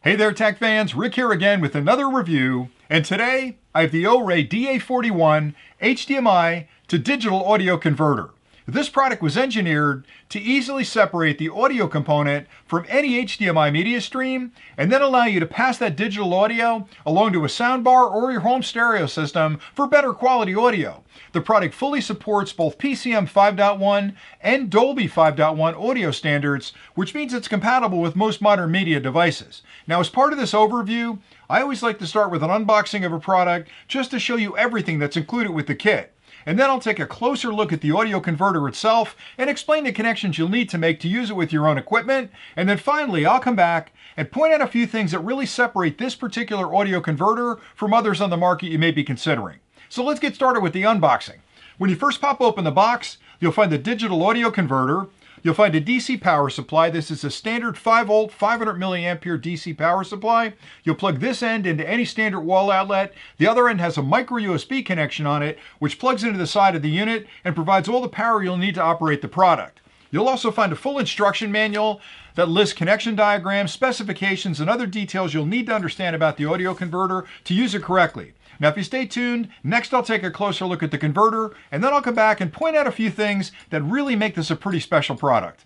Hey there tech fans, Rick here again with another review, and today I have the Orei DA41 HDMI to digital audio converter. This product was engineered to easily separate the audio component from any HDMI media stream and then allow you to pass that digital audio along to a soundbar or your home stereo system for better quality audio. The product fully supports both PCM 5.1 and Dolby 5.1 audio standards, which means it's compatible with most modern media devices. Now, as part of this overview, I always like to start with an unboxing of a product just to show you everything that's included with the kit. And then I'll take a closer look at the audio converter itself and explain the connections you'll need to make to use it with your own equipment. And then finally, I'll come back and point out a few things that really separate this particular audio converter from others on the market you may be considering. So let's get started with the unboxing. When you first pop open the box, you'll find the digital audio converter. You'll find a DC power supply. This is a standard 5 volt, 500 milliampere DC power supply. You'll plug this end into any standard wall outlet. The other end has a micro USB connection on it, which plugs into the side of the unit and provides all the power you'll need to operate the product. You'll also find a full instruction manual that lists connection diagrams, specifications, and other details you'll need to understand about the audio converter to use it correctly. Now, if you stay tuned, next I'll take a closer look at the converter, and then I'll come back and point out a few things that really make this a pretty special product.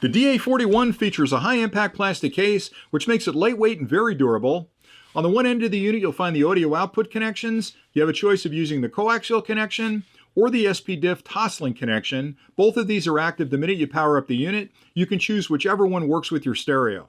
The DA41 features a high-impact plastic case, which makes it lightweight and very durable. On the one end of the unit, you'll find the audio output connections. You have a choice of using the coaxial connection or the SP-Diff Toslink connection. Both of these are active the minute you power up the unit. You can choose whichever one works with your stereo.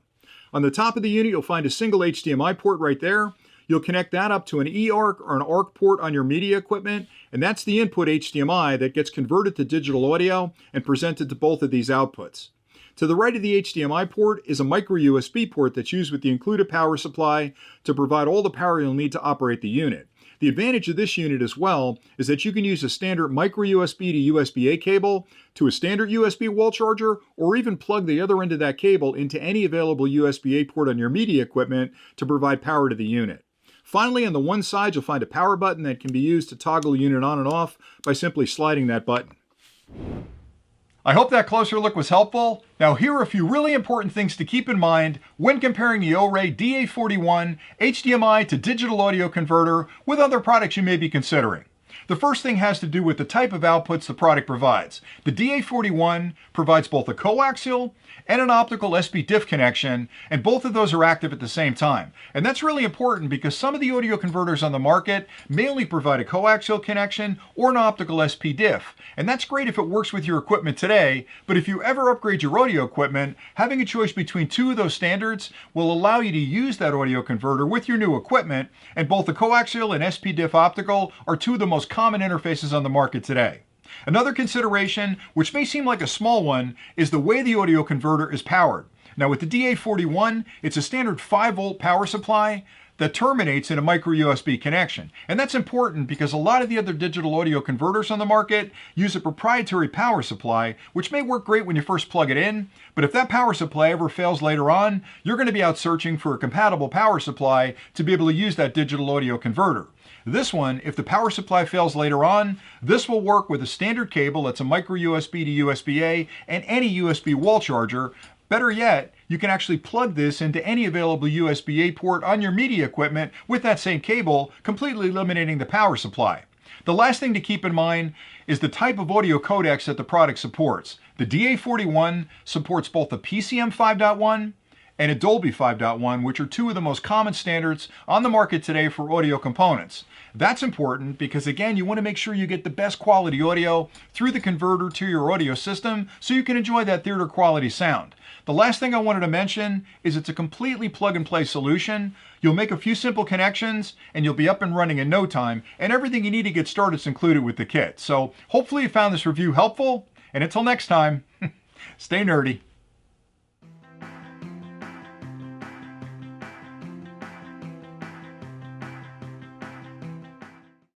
On the top of the unit, you'll find a single HDMI port right there. You'll connect that up to an eARC or an ARC port on your media equipment, and that's the input HDMI that gets converted to digital audio and presented to both of these outputs. To the right of the HDMI port is a micro USB port that's used with the included power supply to provide all the power you'll need to operate the unit. The advantage of this unit as well is that you can use a standard micro USB to USB-A cable to a standard USB wall charger, or even plug the other end of that cable into any available USB-A port on your media equipment to provide power to the unit. Finally, on the one side, you'll find a power button that can be used to toggle the unit on and off by simply sliding that button. I hope that closer look was helpful. Now, here are a few really important things to keep in mind when comparing the Orei DA41 HDMI to digital audio converter with other products you may be considering. The first thing has to do with the type of outputs the product provides. The DA41 provides both a coaxial and an optical SP-Diff connection, and both of those are active at the same time. And that's really important because some of the audio converters on the market may only provide a coaxial connection or an optical SP-Diff. And that's great if it works with your equipment today, but if you ever upgrade your audio equipment, having a choice between two of those standards will allow you to use that audio converter with your new equipment, and both the coaxial and SP-Diff optical are two of the most common interfaces on the market today. Another consideration, which may seem like a small one, is the way the audio converter is powered. Now with the DA41, it's a standard 5 volt power supply that terminates in a micro USB connection. And that's important because a lot of the other digital audio converters on the market use a proprietary power supply, which may work great when you first plug it in, but if that power supply ever fails later on, you're going to be out searching for a compatible power supply to be able to use that digital audio converter. This one, if the power supply fails later on, this will work with a standard cable that's a micro USB to USB-A and any USB wall charger. Better yet, you can actually plug this into any available USB-A port on your media equipment with that same cable, completely eliminating the power supply. The last thing to keep in mind is the type of audio codecs that the product supports. The DA41 supports both a PCM 5.1 and a Dolby 5.1, which are two of the most common standards on the market today for audio components. That's important because, again, you want to make sure you get the best quality audio through the converter to your audio system so you can enjoy that theater quality sound. The last thing I wanted to mention is it's a completely plug-and-play solution. You'll make a few simple connections and you'll be up and running in no time, and everything you need to get started is included with the kit. So hopefully you found this review helpful, and until next time, stay nerdy.